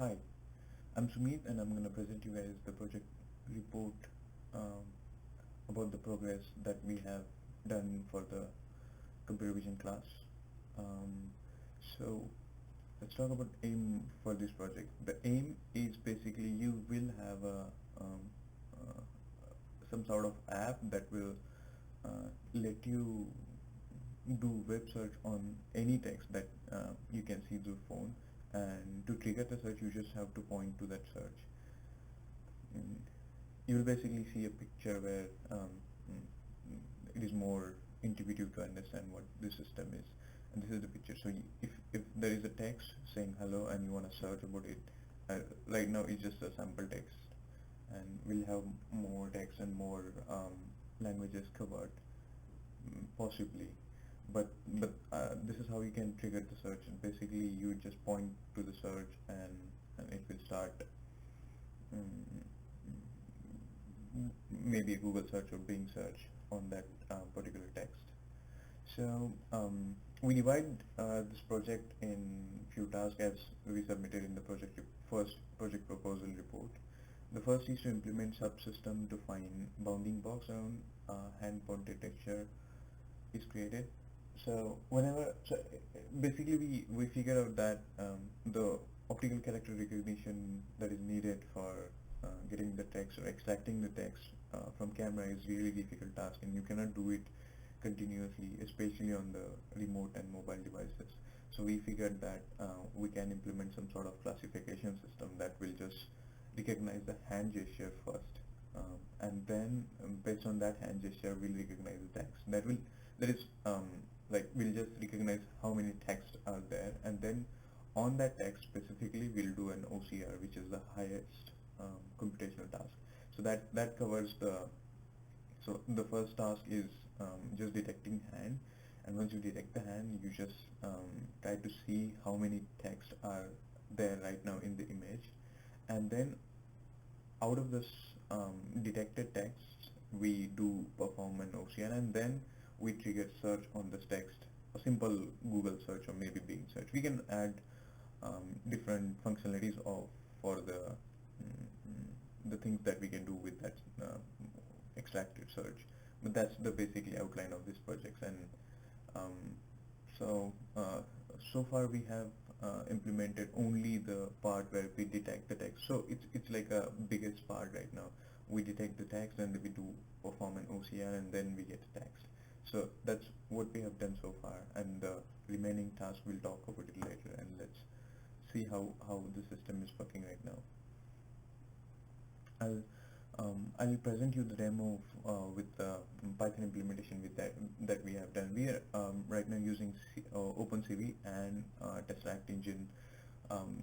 Hi, I'm Sumit and I'm going to present you guys the project report um, about the progress that we have done for the computer vision class. Um, so let's talk about aim for this project. The aim is basically you will have um, uh, some sort of app that will let you do web search on any text that you can see through phone, and to trigger the search you just have to point to that search. Mm, you will basically see a picture where it is more intuitive to understand what the system is, and this is the picture. So if there is a text saying hello and you want to search about it, right now it's just a sample text, and we'll have more text and more languages covered, possibly. But this is how you can trigger the search. Basically, you just point to the search, and it will start mm, maybe a Google search or Bing search on that particular text. So we divide this project in few tasks as we submitted in the first project proposal report. The first is to implement subsystem to find bounding box around hand pointed texture is created. Basically we figured out that the optical character recognition that is needed for getting the text or extracting the text from camera is really difficult task, and you cannot do it continuously, especially on the remote and mobile devices. So we figured that we can implement some sort of classification system that will just recognize the hand gesture first, and then based on that hand gesture we'll recognize the text. That is like we'll just recognize how many texts are there, and then on that text specifically we'll do an OCR, which is the highest computational task. So that covers the first task is just detecting hand, and once you detect the hand you just try to see how many texts are there right now in the image, and then out of this detected text we do perform an OCR, and then we trigger search on this text, a simple Google search or maybe Bing search. We can add different functionalities for the things that we can do with that extracted search. But that's the basically outline of this project. And um, so so far we have implemented only the part where we detect the text. So it's like a biggest part right now. We detect the text and we do perform an OCR, and then we get the text. So that's what we have done so far, and the remaining task we'll talk about it later, and let's see how the system is working right now. I'll present you the demo with the Python implementation with that we have done. We are right now using OpenCV and tesseract engine.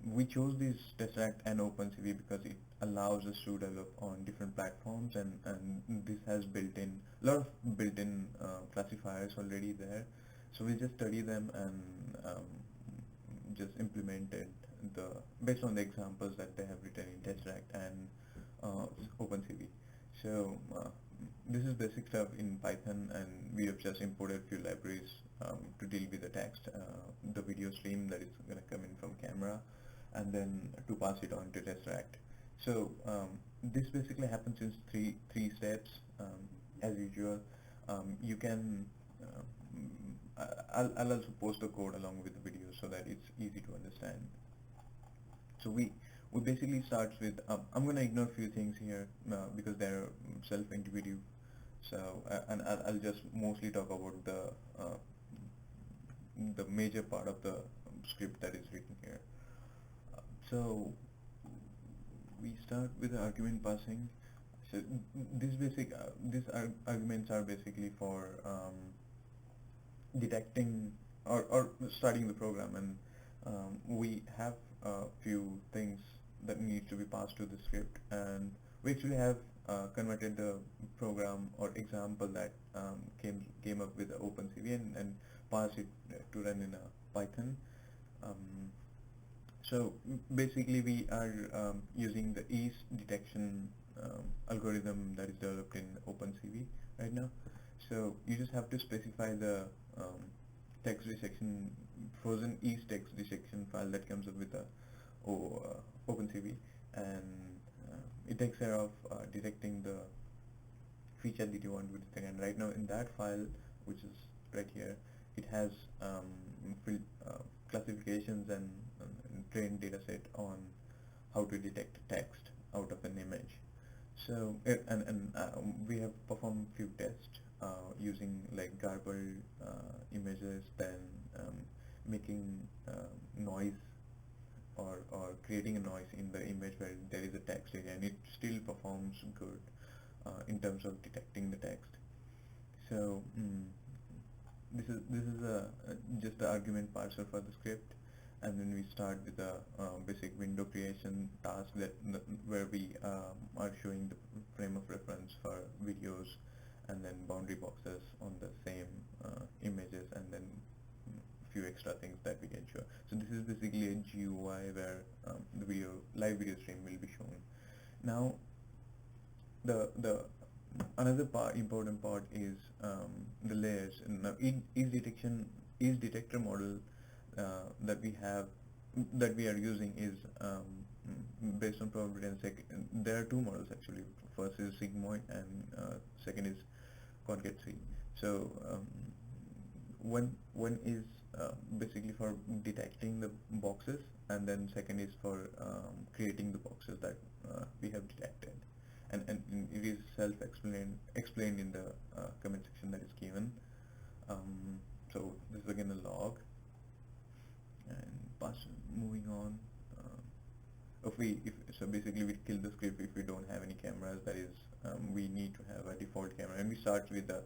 We chose this tesseract and OpenCV because it allows us to develop on different platforms, and this has a lot of built-in classifiers already there. So we just study them and just implemented based on the examples that they have written in tesseract and OpenCV. So this is basic stuff in Python, and we have just imported a few libraries to deal with the text, the video stream that is going to come in from camera, and then to pass it on to tesseract. So this basically happens in three steps. As usual, you can I'll also post the code along with the video so that it's easy to understand. So we basically start with I'm going to ignore a few things here because they're self-intuitive. So and I'll just mostly talk about the major part of the script that is written here. So we start with the argument passing. So these arguments are basically for detecting or starting the program, and we have a few things that need to be passed to the script, and we actually have converted the program or example that came up with the OpenCV and passed it to run in a Python. So basically we are using the ease detection algorithm that is developed in OpenCV right now. So you just have to specify the text dissection, frozen ease text dissection file that comes up with the OpenCV, and it takes care of detecting the feature that you want to detect. And right now in that file, which is right here, it has classifications and trained data set on how to detect text out of an image. So we have performed few tests using like garbled images, then making noise or creating a noise in the image where there is a text area, and it still performs good in terms of detecting the text. So this is just the argument parser for the script, and then we start with the basic window creation task where we are showing the frame of reference for videos, and then boundary boxes on the same images, and then few extra things that we can show. So this is basically a GUI where the live video stream will be shown. Now the another important part is the layers. Now each detector model that we are using is based on probability, and there are two models actually. First is sigmoid, and second is concat 3. So one is basically for detecting the boxes, and then second is for creating the boxes that we have detected. And it is explained in the comment section that is given. So this is again a log, and moving on. So basically we kill the script if we don't have any cameras. That is, we need to have a default camera, and we start with the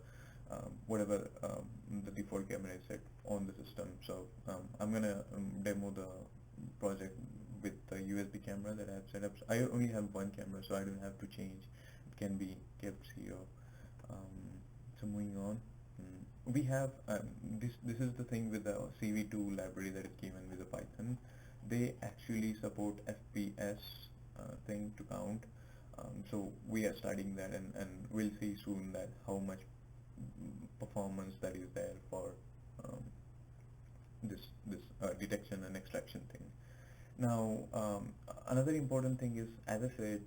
whatever the default camera is set on the system. So I'm gonna demo the project with the USB camera that I have set up. So I only have one camera, so I don't have to change. It can be kept 0. So moving on, we have this is the thing with the CV2 library that is given with the Python. They actually support FPS thing to count. So we are studying that, and we'll see soon that how much performance that is there for this detection and extraction thing. Now another important thing is, as I said,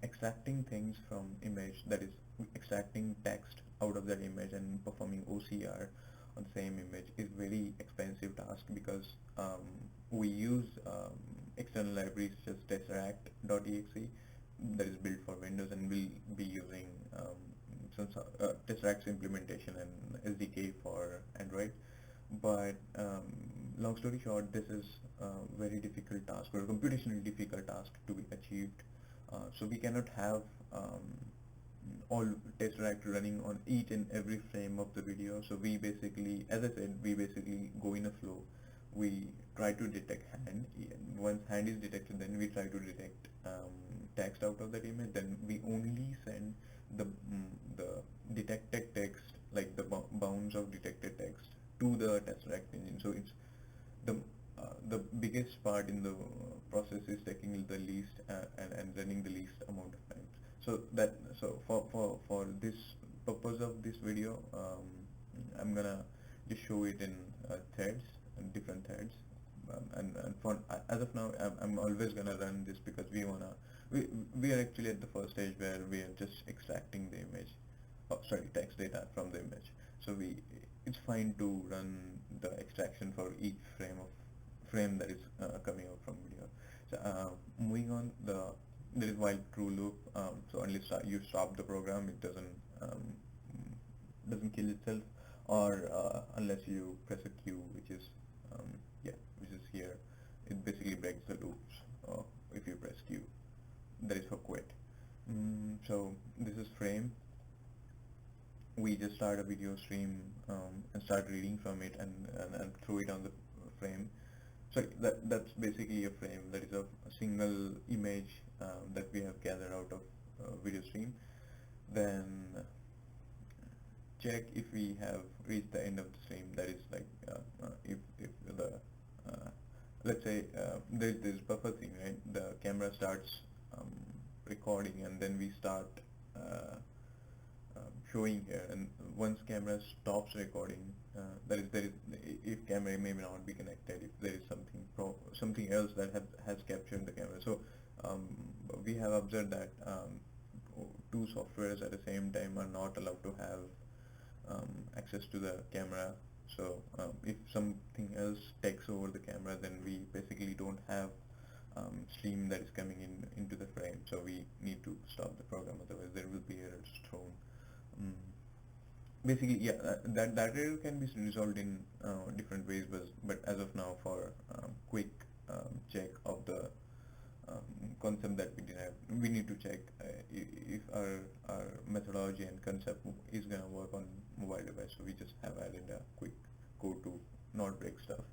extracting things from image, that is extracting text out of that image and performing OCR on the same image is very expensive task, because we use external libraries such as tesseract.exe that is built for Windows, and we'll be using tesseract's implementation and SDK for Android. But long story short, this is a very difficult task, or a computationally difficult task to be achieved. So we cannot have all tesseract running on each and every frame of the video. So we basically, as I said, we basically go in a flow. We try to detect hand. Once hand is detected, then we try to detect text out of that image. Then we only send the detected text, like the bounds of detected text, to the tesseract engine. So it's the biggest part in the process is taking the least and running the least amount of times. So for this purpose of this video, I'm gonna just show it in threads, different threads, and for as of now, I'm always gonna run this, because we are actually at the first stage where we are just extracting the image, text data from the image. So it's fine to run the extraction for each frame that is coming out from video. So moving on, there is while true loop. So unless you stop the program, it doesn't kill itself, or unless you press a Q, which is here. It basically breaks the loops if you press Q. That is for quit. So this is frame. We just start a video stream and start reading from it and throw it on the frame. So that's basically a frame. That is a single image that we have gathered out of video stream. Then check if we have reached the end of the stream. That is like if the let's say there's this buffer thing, right? The camera starts recording, and then we start showing here, and once camera stops recording, there is if camera may not be connected, if there is something else that has captured the camera. So um, we have observed that two softwares at the same time are not allowed to have access to the camera. So if something else takes over the camera, then we basically don't have stream that is coming into the frame. So we need to stop the program, otherwise there will be errors thrown. Mm. Basically, yeah, that error can be resolved in different ways, but as of now, for quick check of the concept that we derive, we need to check if our methodology and concept is going to work on mobile device. So we just have added a quick code to not break stuff.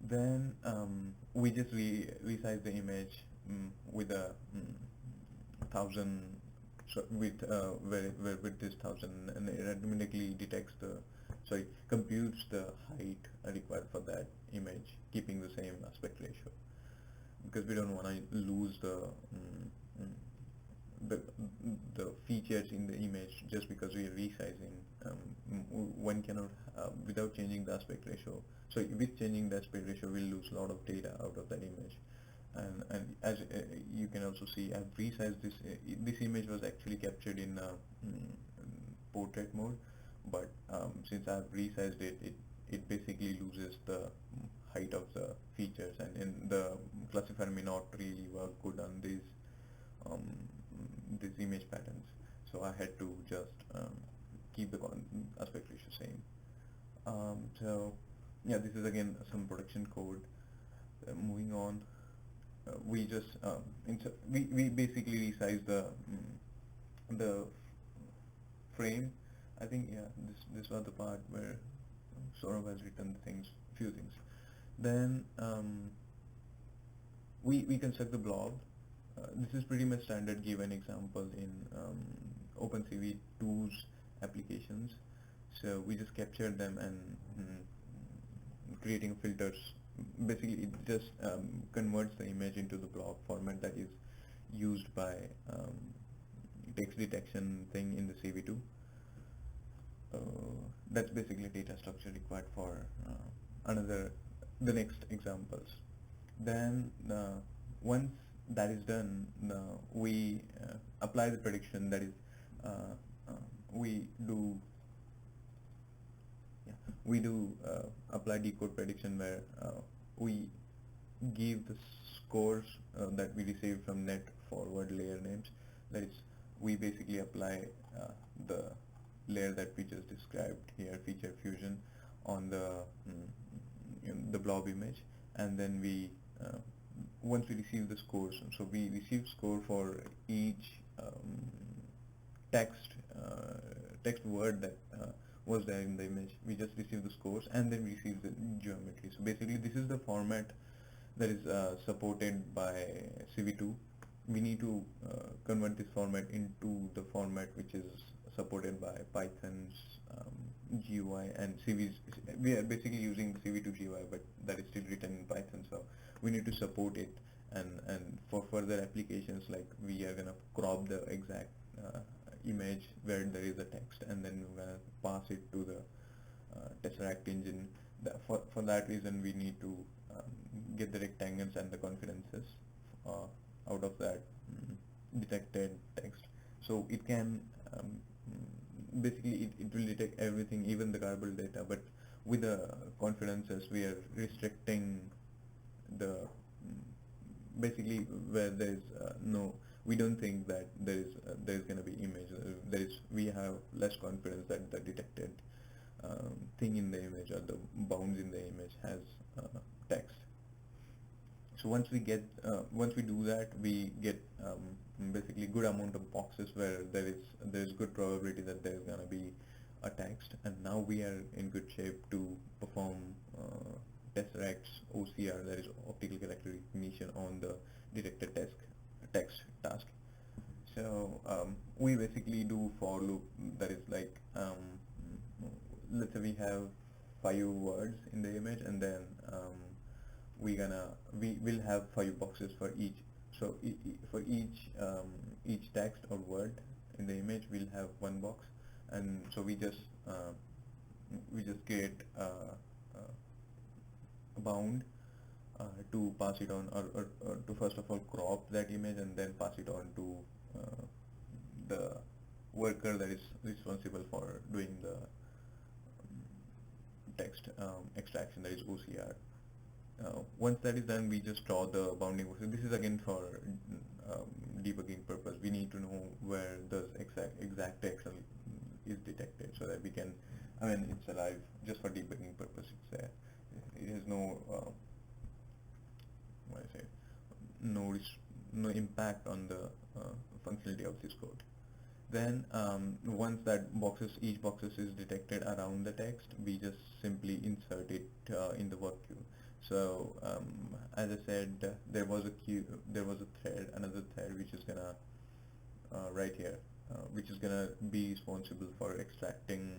Then we just resize the image with a 1000, so with where width is 1000, and it automatically detects computes the height required for that image, keeping the same aspect ratio, because we don't want to lose the the features in the image just because we are resizing. One cannot, without changing the aspect ratio. So with changing the aspect ratio, we'll lose a lot of data out of that image. And as you can also see, I've resized this. This image was actually captured in portrait mode, but since I've resized it, it basically loses the height of the features, and the classifier may not really work good on these image patterns. So I had to just keep the aspect ratio same. So yeah, this is again some production code. Moving on, we just we basically resize the frame. I think, yeah, this was the part where Saurabh has written few things. Then we construct the blob. This is pretty much standard given example in OpenCV 2's applications. So we just capture them and creating filters. Basically, it just converts the image into the blob format that is used by text detection thing in the CV2. That's basically data structure required for the next examples. Then once that is done, we apply the prediction. That is, we do apply decode prediction, where we give the scores that we receive from net forward layer names. That is, we basically apply the layer that we just described here, feature fusion, on the blob image, and then we once we receive the scores, so we receive score for each text word that was there in the image. We just receive the scores, and then we receive the geometry. So basically, this is the format that is supported by CV2. We need to convert this format into the format which is supported by Python's GUI and CV's. We are basically using CV2 GUI, but that is still written in Python, so we need to support it. And for further applications, like we are gonna crop the exact image where there is a text, and then we're gonna pass it to the tesseract engine. For that reason, we need to get the rectangles and the confidences out of that detected text. So it can basically it will detect everything, even the garbled data, but with the confidences we are restricting the basically where there is we don't think that there is going to be image. We have less confidence that the detected thing in the image or the bounds in the image has text. So once we do that, we get basically good amount of boxes where there is good probability that there is going to be a text, and now we are in good shape to perform tesseract's OCR, that is optical character recognition, on the detected text task. So we basically do for loop, that is like let's say we have 5 words in the image, and then we will have 5 boxes for each. So for each text or word in the image, we'll have 1 box, and so we just create a bound to pass it on, or to first of all crop that image and then pass it on to the worker that is responsible for doing the text extraction, that is OCR. Once that is done, we just draw the bounding box. So this is again for debugging purpose. We need to know where the exact text is detected so that we can, I mean, it's alive just for debugging purpose. It's there. It has no, what I say, no impact on the functionality of this code. Then once that each boxes is detected around the text, we just simply insert it in the work queue. So as I said, there was a thread, another thread which is gonna right here, which is gonna be responsible for extracting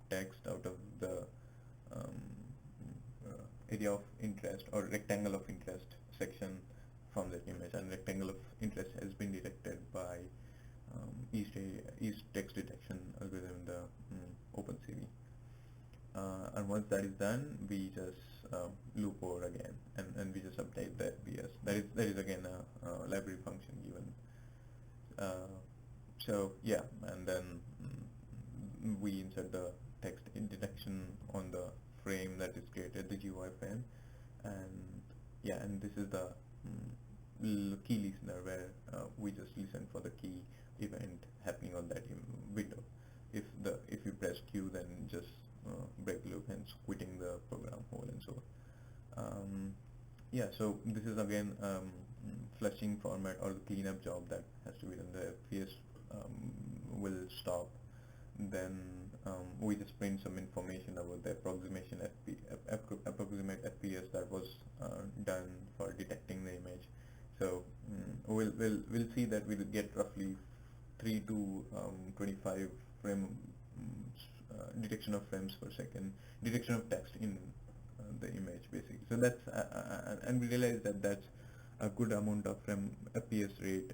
text out of the area of interest or rectangle of interest section from that image, and rectangle of interest has been detected by each text detection algorithm in the OpenCV. And once that is done, we just loop over again, and we just update the FPS. That is again a library function given. So yeah, and then we insert the text in detection on the frame that is created, the GUI frame, and yeah, and this is the key listener where we just listen for the key event happening on that window. If you press Q, then just break loop, hence quitting the program whole and so on. Yeah, so this is again flushing format or the cleanup job that has to be done. The FPS will stop. Then we just print some information about the approximate FPS that was done for detecting the image. So we'll see that we'll get roughly 3 to 25 frame detection of frames per second, detection of text in the image basically. So that's and we realize that that's a good amount of frame FPS rate,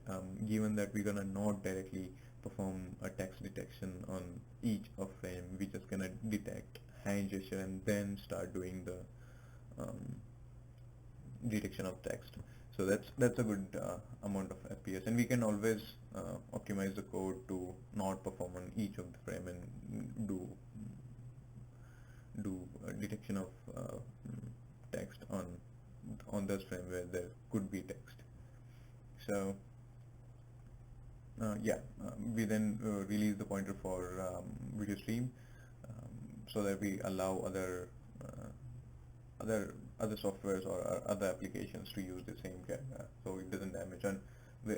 given that we're gonna not directly perform a text detection on each of frame. We're just gonna detect hand gesture and then start doing the detection of text. So that's a good amount of FPS, and we can always optimize the code to not perform on each of the frame and do detection of text on those frame where there could be text. So yeah, we then release the pointer for video stream, so that we allow other softwares or other applications to use the same camera, so it doesn't damage. And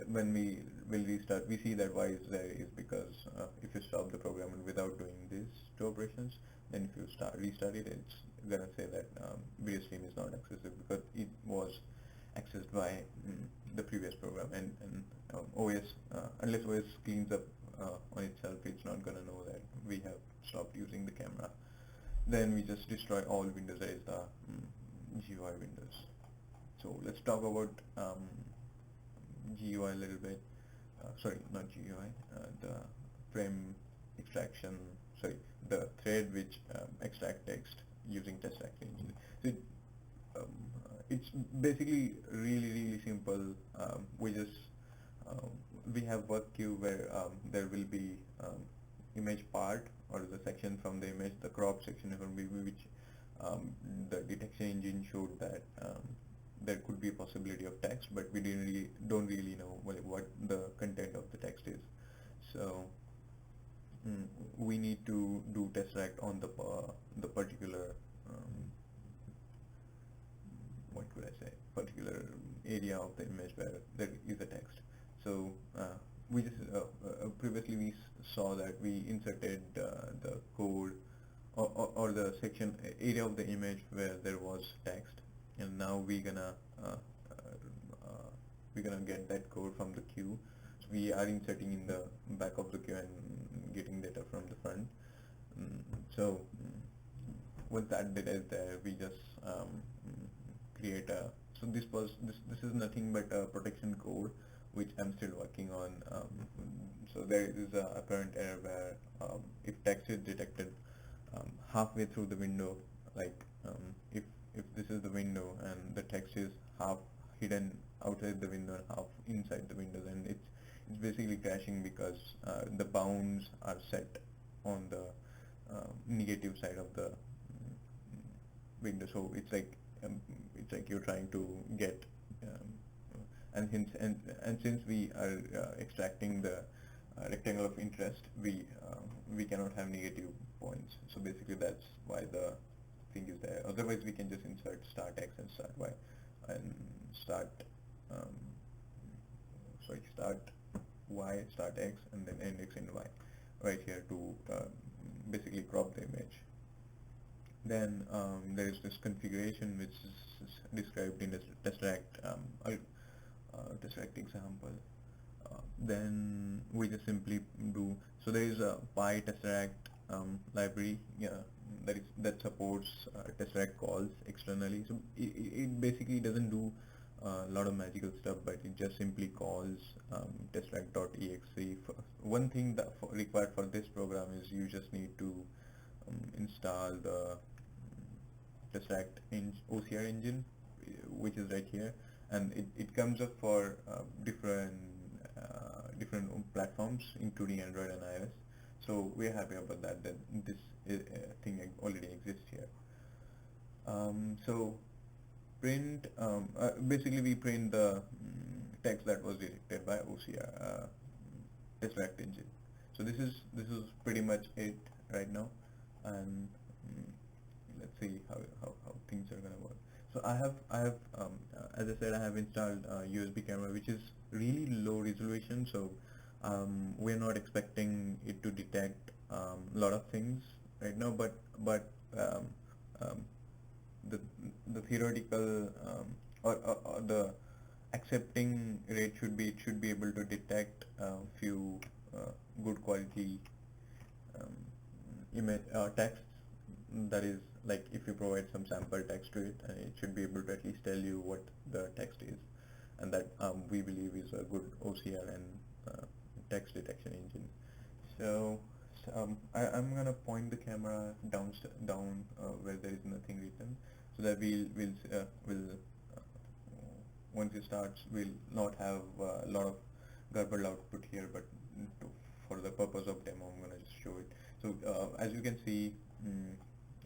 when we will restart, we see that why is there is because if you stop the program without doing these two operations, then if you restart it, it's gonna say that video stream is not accessible because it was accessed by the previous program, and OS unless OS cleans up on itself, it's not gonna know that we have stopped using the camera. Then we just destroy all windows, that is the GUI windows. So let's talk about GUI a little bit. Sorry, not GUI. The frame extraction. Sorry, the thread which extract text using tesseract engine. So it's basically really simple. We just we have work queue where there will be image part or the section from the image, the crop section will be which the detection engine showed that there could be a possibility of text, but we don't really know what the content of the text is. So we need to do tesseract on the particular what could I say, particular area of the image where there is a text. So we just previously we saw that we inserted the code or the section area of the image where there was text, and now we're gonna get that code from the queue. So we are inserting in the back of the queue and getting data from the front. So once that data is there, we just create a, so this is nothing but a protection code which I'm still working on. So there is a apparent error where if text is detected halfway through the window, like if if this is the window and the text is half hidden outside the window and half inside the window, then it's basically crashing because the bounds are set on the negative side of the window. So it's like you're trying to get and since we are extracting the rectangle of interest, we cannot have negative points. So basically that's why the thing is there. Otherwise we can just insert start x and start y and start um, start y, start x, and then end x and y right here to basically crop the image. Then there is this configuration which is described in this tesseract tesseract example. Then we just simply do, so there is a Pi tesseract library, that supports tesseract calls externally. So it basically doesn't do a lot of magical stuff, but it just simply calls tesseract.exe. One thing that required for this program is you just need to install the tesseract OCR engine, which is right here, and it comes up for different platforms including Android and iOS. So we're happy about that this thing already exists here. So print, basically we print the text that was detected by OCR tesseract engine. So this is pretty much it right now, and let's see how things are gonna work. So I have as I said, I have installed USB camera, which is really low resolution. So we're not expecting it to detect a lot of things right now, but the theoretical or the accepting rate should be, it should be able to detect few good quality image text. That is, like, if you provide some sample text to it, it should be able to at least tell you what the text is, and that we believe is a good OCR and text detection engine. So I'm gonna point the camera down where there is nothing written, so that we'll once it starts, we'll not have a lot of garbled output here, but for the purpose of demo, I'm gonna just show it. So as you can see,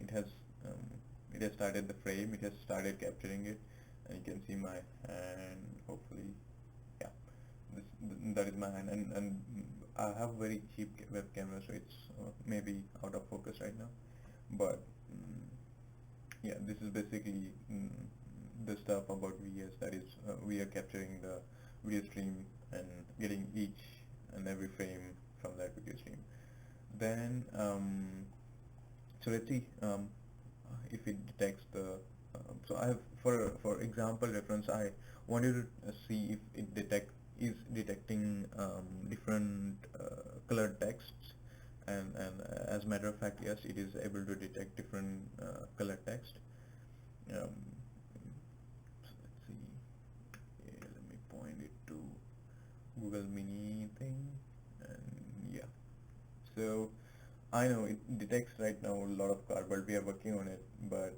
it has started the frame, it has started capturing it, and you can see my hand, hopefully. Yeah, that is my hand, and I have very cheap web camera, so it's maybe out of focus right now, but yeah, this is basically the stuff about VS, that is we are capturing the video stream and getting each and every frame from that video stream. Then so let's see if it detects the so I have, for example reference, I wanted to see if it is detecting different colored texts, and as a matter of fact, yes, it is able to detect different colored text. So let's see, yeah, let me point it to Google Mini thing, and yeah, so I know it detects right now a lot of garbled. We are working on it, but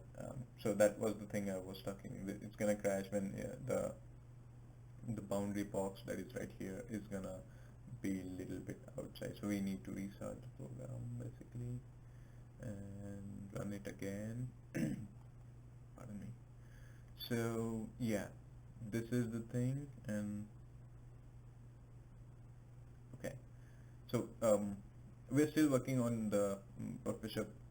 so that was the thing I was talking. It's gonna crash when the boundary box that is right here is gonna be a little bit outside. So we need to restart the program basically and run it again. Pardon me. So yeah, this is the thing, and okay. So we're still working on the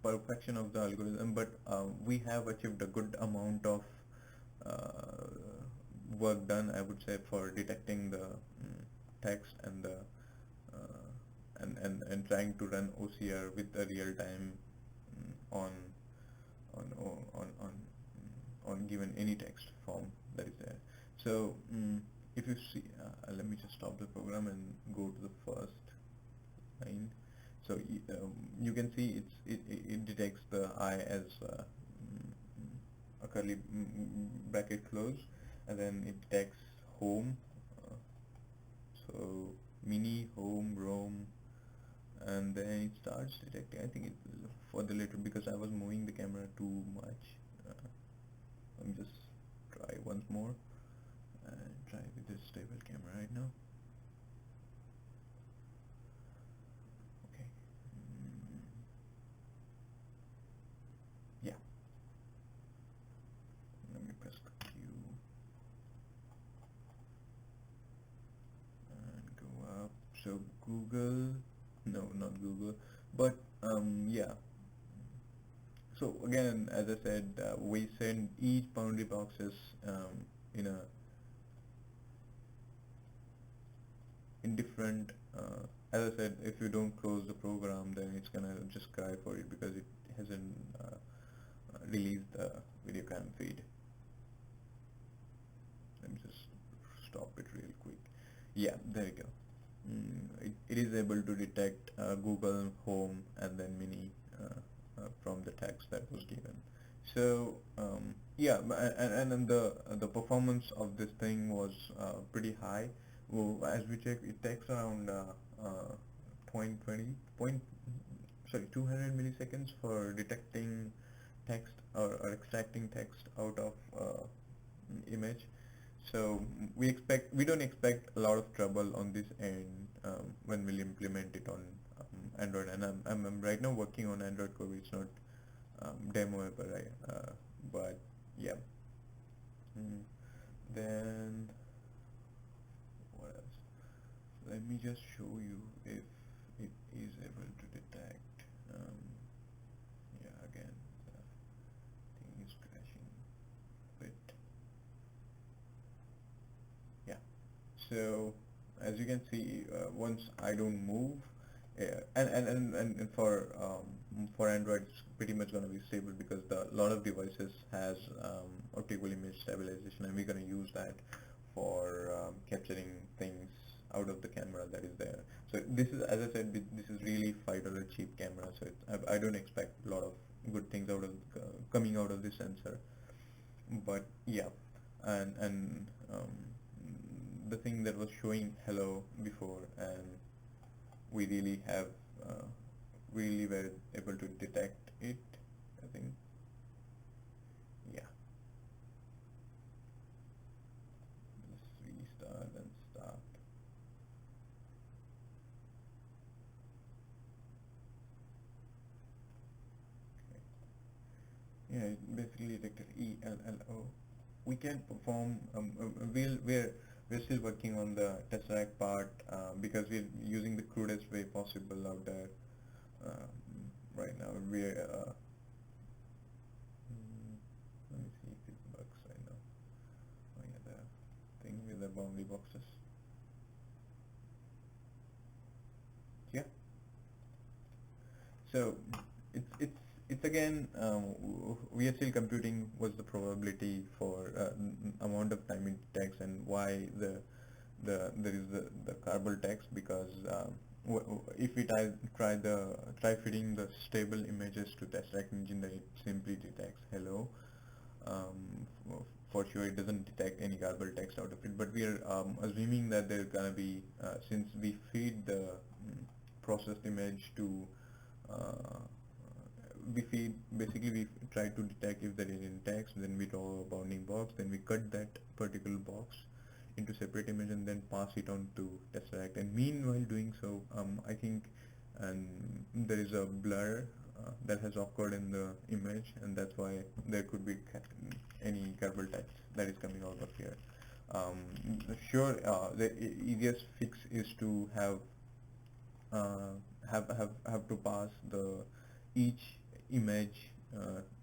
perfection of the algorithm, but we have achieved a good amount of work done, I would say, for detecting the text and the and trying to run OCR with the real time on given any text form that is there. So if you see, let me just stop the program and go to the first line. So you can see it detects the I as a curly bracket close, and then it detects home. So mini, home, Rome, and then it starts detecting. I think it for the later, because I was moving the camera too much. let me just try once more and try with this stable camera right now. Okay. Yeah. Let me press Q and go up. So Google, no, not Google, but yeah. So again, as I said, we send each boundary boxes in a in different. As I said, if you don't close the program, then it's gonna just cry for it because it hasn't released the video cam feed. Let me just stop it real quick. Yeah, there you go. It is able to detect Google Home and then Mini from the text that was given. So yeah, and then the performance of this thing was pretty high. Well, as we check, it takes around 200 milliseconds for detecting text or extracting text out of image. So we don't expect a lot of trouble on this end when we'll implement it on Android. And I'm right now working on Android code. It's not demoable, right? But yeah. Then what else? Let me just show you if it is able to detect. Yeah, again, the thing is crashing a bit. Yeah. So as you can see, once I don't move, and for Android, it's pretty much going to be stable because the lot of devices has optical image stabilization, and we're going to use that for capturing things out of the camera that is there. So this is, as I said, this is really $5 cheap camera. So I don't expect a lot of good things out of coming out of this sensor. But yeah, and the thing that was showing hello before, and we really have really were able to detect it, I think. Yeah. Let's restart and start. Okay. Yeah, it basically detected ELLO. We can perform. We're still working on the tesseract part because we're using the crudest way possible out there. Right now we're let me see if it works right now. Oh yeah, the thing with the boundary boxes. Yeah. So it's again we are still computing what's the probability for amount of time it takes and why there is the garbled text, because if we try feeding the stable images to tesseract engine, then it simply detects hello. For sure it doesn't detect any garbled text out of it, but we are assuming that there's gonna be since we feed the processed image to basically we try to detect if there is any text, then we draw a bounding box, then we cut that particular box into separate image and then pass it on to tesseract. And meanwhile doing so, I think there is a blur that has occurred in the image, and that's why there could be any garbled text that is coming out of here. Sure, the easiest fix is to have to pass each image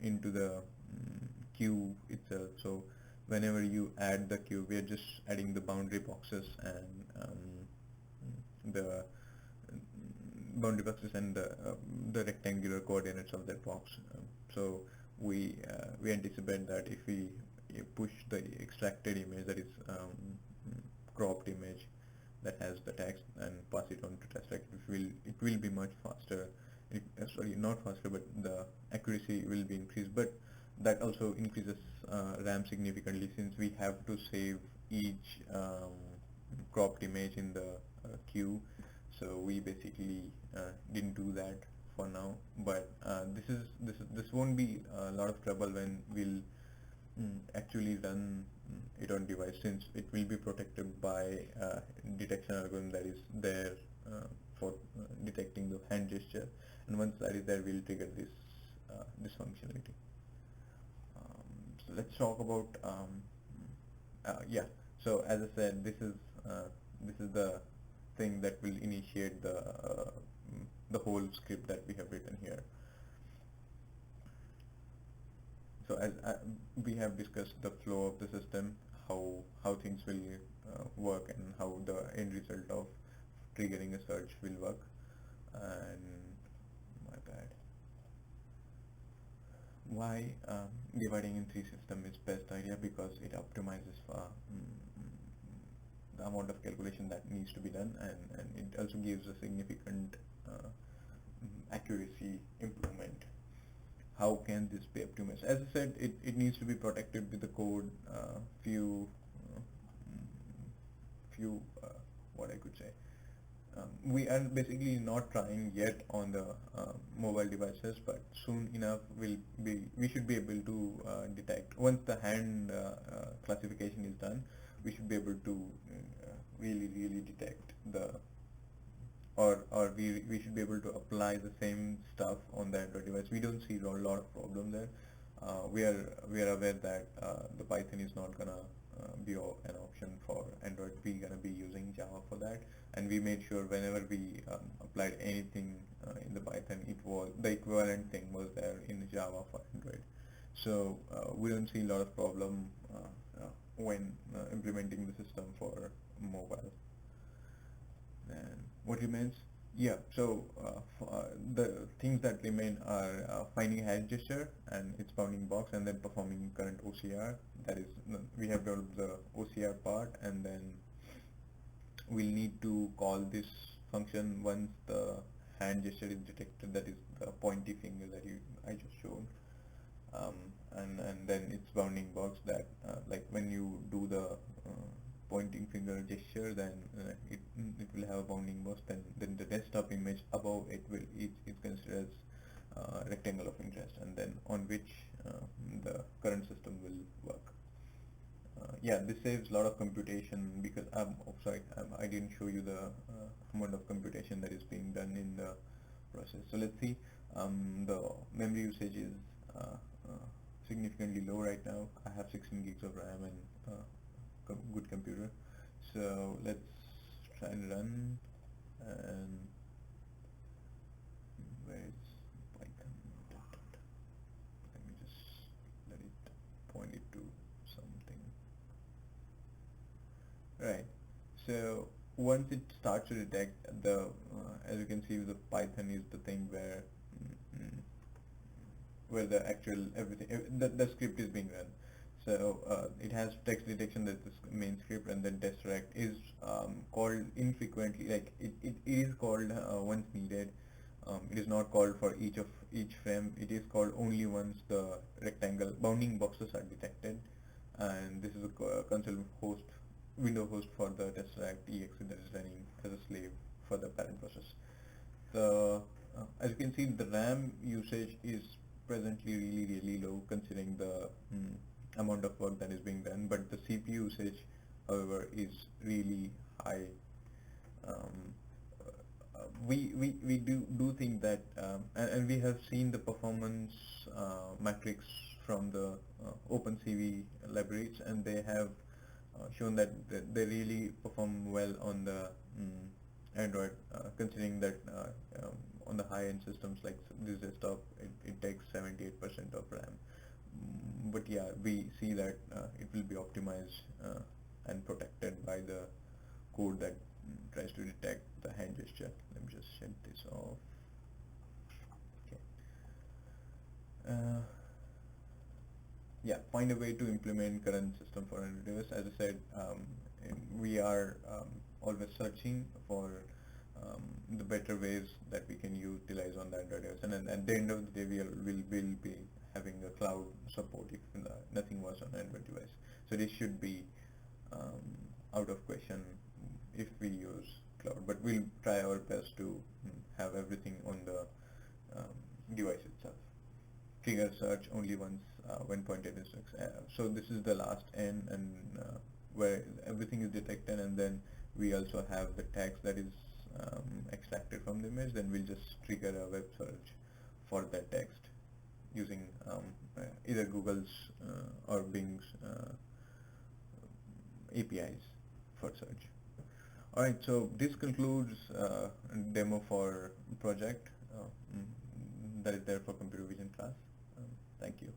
into the queue itself. So whenever you add the queue, we are just adding the boundary boxes and the the rectangular coordinates of that box. So we anticipate that if we push the extracted image, that is cropped image that has the text, and pass it on to tesseract, it will be much faster. Sorry, not faster, but the accuracy will be increased. But that also increases RAM significantly, since we have to save each cropped image in the queue. So we basically didn't do that for now. But this won't be a lot of trouble when we'll actually run it on device, since it will be protected by detection algorithm that is there for detecting the hand gesture, and once that is there, we'll trigger this functionality. So let's talk about yeah. So as I said, this is the thing that will initiate the whole script that we have written here. So as we have discussed the flow of the system, how things will work, and how the end result of triggering a search will work. And my bad. Why dividing in three system is best idea? Because it optimizes for the amount of calculation that needs to be done, and it also gives a significant accuracy improvement. How can this be optimized? As I said, it needs to be protected with the code, few what I could say. We are basically not trying yet on the mobile devices, but soon enough we should be able to detect, once the hand classification is done, we should be able to really detect or we should be able to apply the same stuff on the Android device. We don't see a lot of problem there. We are aware that the Python is not gonna be an option for Android. We're gonna be using Java for that, and we made sure whenever we applied anything in the Python, it was the equivalent thing was there in Java for Android. So we don't see a lot of problem when implementing the system for mobile. And what remains? Yeah, so the things that remain are finding a hand gesture and its bounding box, and then performing current OCR. That is, we have developed the OCR part, and then we'll need to call this function once the hand gesture is detected, that is the pointy finger that I just showed. And then its bounding box, that like when you do the pointing finger gesture, then it will have a bounding box. Then the desktop image above it is considered as rectangle of interest, and then on which the current system will work. Yeah, this saves a lot of computation, because I didn't show you the amount of computation that is being done in the process. So let's see. The memory usage is significantly low right now. I have 16 gigs of RAM and good computer. So let's try and run. And where is Python? Let me just let it point it to something. Right. So once it starts to detect the, as you can see, the Python is the thing where the actual everything, the script is being run. So it has text detection, that's the main script, and then tesseract is called infrequently, like it is called once needed. It is not called for each frame. It is called only once the rectangle bounding boxes are detected, and this is a console host, window host for the tesseract exe that is running as a slave for the parent process. So as you can see, the RAM usage is presently really low, considering the amount of work that is being done, but the CPU usage, however, is really high. We do think that, and we have seen the performance metrics from the OpenCV libraries, and they have shown that they really perform well on the Android, considering that on the high-end systems like this desktop, it takes 78% of RAM. But yeah, we see that it will be optimized and protected by the code that tries to detect the hand gesture. Let me just shut this off. Okay. Yeah, find a way to implement current system for Android device. As I said, we are always searching for the better ways that we can utilize on the Android device, and at the end of the day, we'll be having a cloud support if nothing was on Android device. So this should be out of question if we use cloud, but we'll try our best to have everything on the device itself. trigger search only once when pointed is so this is the last n, and where everything is detected, and then we also have the text that is extracted from the image. Then we'll just trigger a web search for that text using either Google's or Bing's APIs for search. Alright, so this concludes demo for project that is there for computer vision class. Thank you.